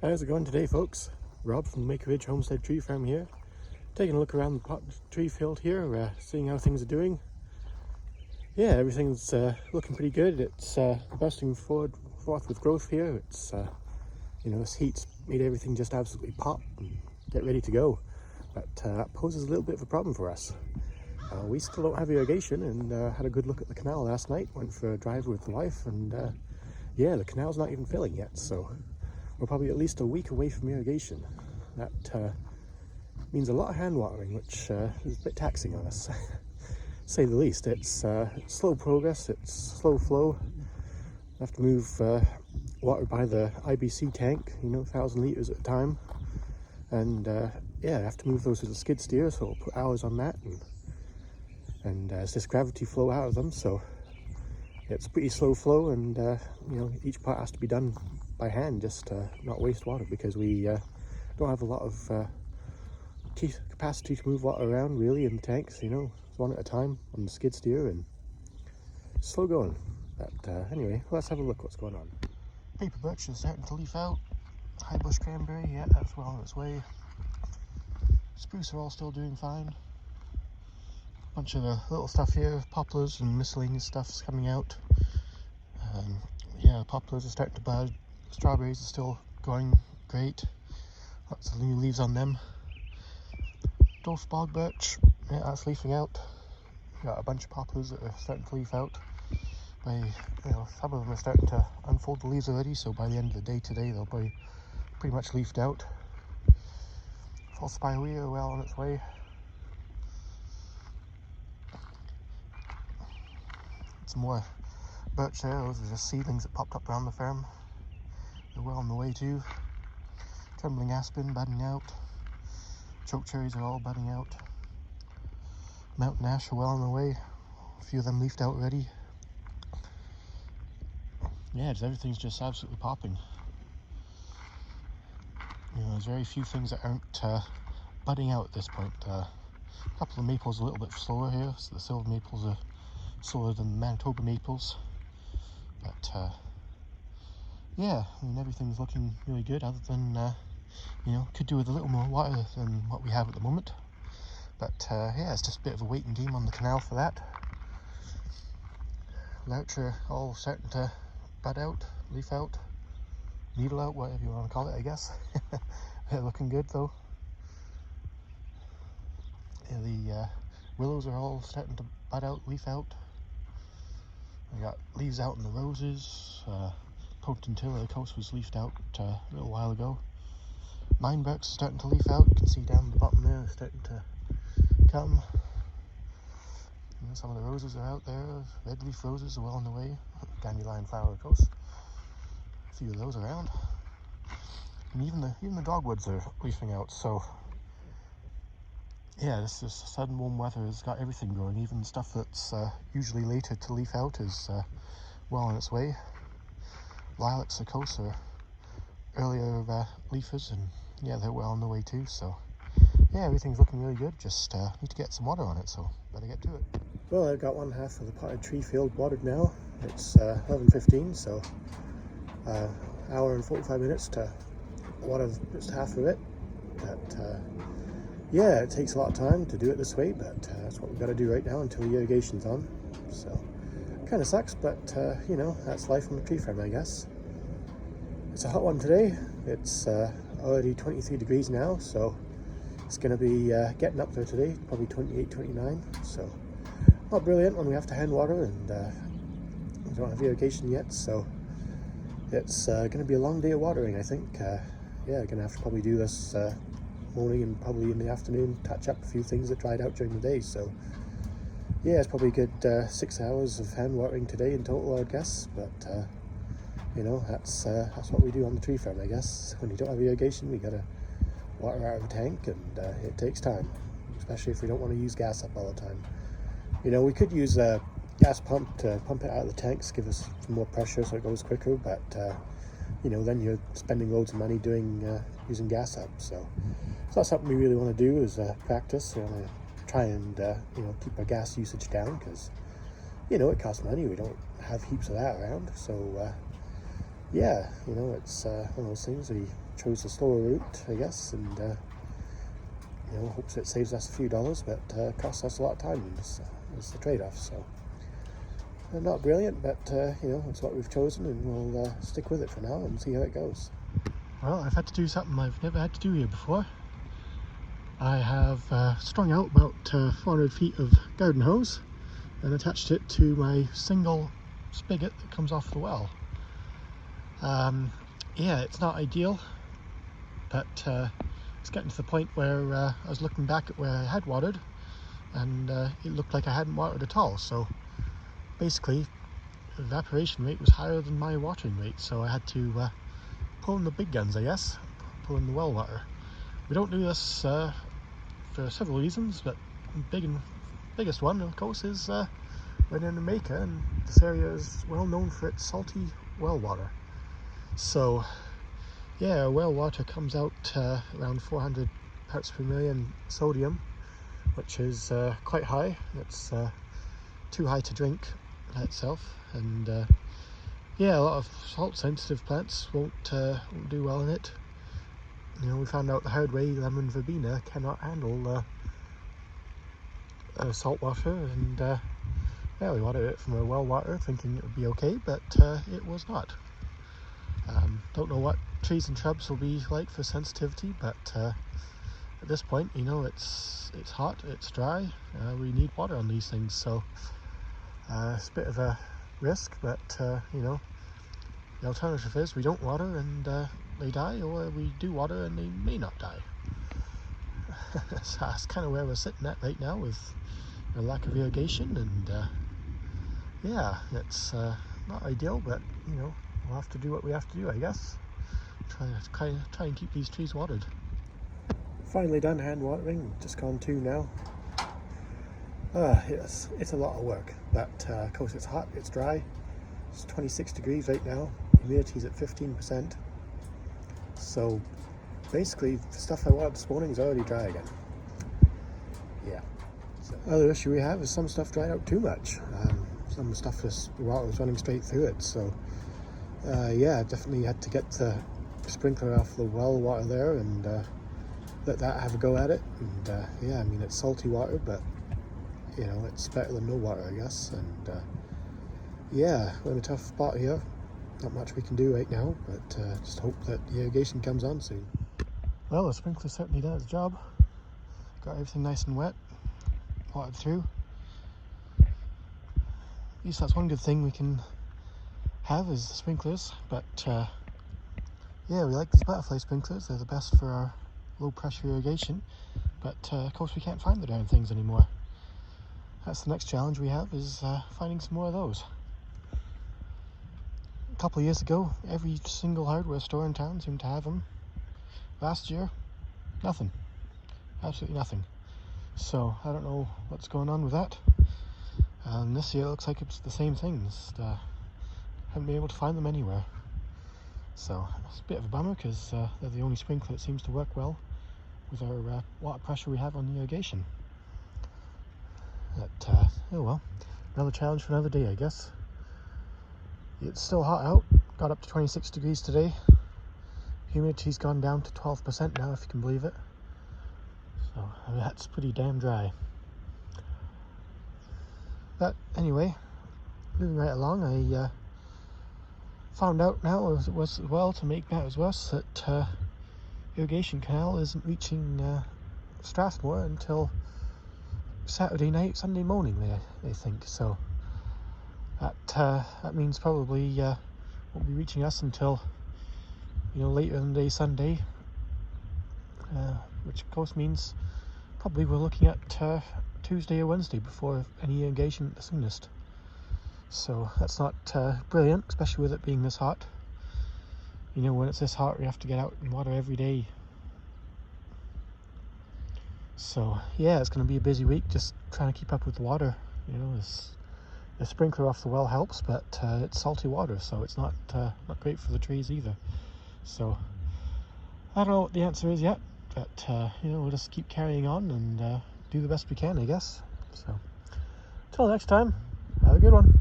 How's it going today, folks? Rob from the Maker Ridge Homestead Tree Farm here, taking a look around the tree field here, seeing how things are doing. Yeah, everything's looking pretty good. It's bursting forth with growth here. It's this heat's made everything just absolutely pop and get ready to go. But that poses a little bit of a problem for us. We still don't have irrigation, and had a good look at the canal last night. Went for a drive with the wife, and yeah, the canal's not even filling yet. So we're probably at least a week away from irrigation. That means a lot of hand watering, which is a bit taxing on us, to say the least. It's slow progress, it's slow flow. I have to move water by the IBC tank, 1,000 litres at a time. And yeah, I have to move those with a skid steer, so I'll put hours on that. And it's this gravity flow out of them, so it's pretty slow flow, and each part has to be done by hand, just to not waste water, because we don't have a lot of capacity to move water around really in the tanks. It's one at a time on the skid steer, and slow going. But anyway, let's have a look what's going on. Paper birch is starting to leaf out. High bush cranberry, yeah, that's well on its way. Spruce are all still doing fine. Bunch of the little stuff here, poplars and miscellaneous stuff's coming out. Yeah, poplars are starting to bud. Strawberries are still going great. Lots of new leaves on them. Dwarf bog birch, yeah, that's leafing out. Got a bunch of poplars that are starting to leaf out. Some of them are starting to unfold the leaves already, so by the end of the day today they'll be pretty much leafed out. False spirea are well on its way. Some more birch there. Those are just seedlings that popped up around the farm. They're well on the way too. Trembling aspen budding out. Choke cherries are all budding out. Mountain ash are well on the way. A few of them leafed out already. Yeah, everything's just absolutely popping. There's very few things that aren't budding out at this point. A couple of maples a little bit slower here, so the silver maples are slower than the Manitoba maples. But yeah, everything's looking really good, other than could do with a little more water than what we have at the moment. But yeah, it's just a bit of a waiting game on the canal for that. Louch are all starting to bud out, leaf out, needle out, whatever you want to call it, I guess. They're looking good though. Yeah, the willows are all starting to bud out, leaf out. I got leaves out in the roses. Potentilla, of course, was leafed out a little while ago. Minebricks are starting to leaf out. You can see down the bottom there, they're starting to come. Some of the roses are out there. Red leaf roses are well on the way. Dandelion flower, of course. A few of those around. And even the dogwoods are leafing out. So yeah, this sudden warm weather has got everything growing. Even the stuff that's usually later to leaf out is well on its way. Lilacs, of course, are earlier leafers, and yeah, they're well on the way too. So yeah, everything's looking really good. Just need to get some water on it, so better get to it. Well, I've got one half of the potted tree field watered now. It's 11:15, so hour and 45 minutes to water just half of it. But yeah, it takes a lot of time to do it this way, but that's what we've got to do right now until the irrigation's on. So kind of sucks, but that's life on the tree farm, I guess. It's a hot one today. It's already 23 degrees now, so it's going to be getting up there today, probably 28, 29. So not brilliant when we have to hand water, and we don't have irrigation yet, so it's going to be a long day of watering, I think. Yeah, going to have to probably do this morning and probably in the afternoon, touch up a few things that dried out during the day. So yeah, it's probably a good 6 hours of hand watering today in total, I guess. But that's what we do on the tree farm, I guess. When you don't have irrigation, we gotta water out of the tank, and it takes time, especially if we don't want to use gas up all the time. We could use a gas pump to pump it out of the tanks, give us some more pressure so it goes quicker, but then you're spending loads of money using gas up. So it's not something we really want to do as practice. We want to try and keep our gas usage down, because it costs money. We don't have heaps of that around, so yeah, you know, it's one of those things. We chose the slower route, I guess, and you know, hopes it saves us a few dollars, but costs us a lot of time. Is the trade-off. So not brilliant, but you know, it's what we've chosen, and we'll stick with it for now and see how it goes. Well, I've had to do something I've never had to do here before. I have strung out about 400 feet of garden hose and attached it to my single spigot that comes off the well. Yeah, it's not ideal, but it's getting to the point where I was looking back at where I had watered, and it looked like I hadn't watered at all. So basically, evaporation rate was higher than my watering rate, so I had to pull in the big guns, I guess, pull in the well water. We don't do this for several reasons, but the biggest one, of course, is we're in Jamaica, and this area is well known for its salty well water. So yeah, well water comes out around 400 parts per million sodium, which is quite high. It's too high to drink by itself, and yeah, a lot of salt sensitive plants won't do well in it. You know, we found out the hard way lemon verbena cannot handle salt water, and yeah, we watered it from our well water thinking it would be okay, but it was not. Don't know what trees and shrubs will be like for sensitivity, but at this point, you know, it's hot, it's dry, we need water on these things, so it's a bit of a risk, but you know, the alternative is we don't water and they die, or we do water and they may not die. So that's kind of where we're sitting at right now with the lack of irrigation, and yeah, it's not ideal, but you know, we'll have to do what we have to do, I guess. Try and keep these trees watered. Finally done hand watering, just gone 2 now. It's a lot of work, but of course it's hot, it's dry. It's 26 degrees right now, humidity's at 15%. So basically the stuff I watered this morning is already dry again. Yeah. So, other issue we have is some stuff dried out too much. Some stuff the water was running straight through it, so yeah, definitely had to get the sprinkler off the well water there and let that have a go at it. And yeah, I mean, it's salty water, but you know, it's better than no water, I guess. And yeah, we're in a tough spot here. Not much we can do right now, but just hope that the irrigation comes on soon. Well, the sprinkler certainly done its job. Got everything nice and wet, watered through. At least that's one good thing we can have is the sprinklers, but yeah, we like these butterfly sprinklers. They're the best for our low pressure irrigation, but of course we can't find the darn things anymore. That's the next challenge we have, is finding some more of those. A couple of years ago, every single hardware store in town seemed to have them. Last year, nothing. Absolutely nothing. So I don't know what's going on with that. This year it looks like it's the same things. Haven't been able to find them anywhere. So it's a bit of a bummer, because they're the only sprinkler that seems to work well with our water pressure we have on the irrigation. But oh well, another challenge for another day, I guess. It's still hot out, got up to 26 degrees today. Humidity's gone down to 12% now, if you can believe it. So I mean, that's pretty damn dry. But anyway, moving right along, I found out now as well, to make matters worse, that irrigation canal isn't reaching Strathmore until Saturday night, Sunday morning, they think. So that means probably won't be reaching us until, you know, later in the day Sunday, which of course means probably we're looking at Tuesday or Wednesday before any irrigation at the soonest. So that's not brilliant, especially with it being this hot. You know, when it's this hot, we have to get out and water every day. So yeah, it's going to be a busy week, just trying to keep up with the water. You know, the sprinkler off the well helps, but it's salty water, so it's not great for the trees either. So I don't know what the answer is yet, but you know, we'll just keep carrying on and do the best we can, I guess. So until next time, have a good one.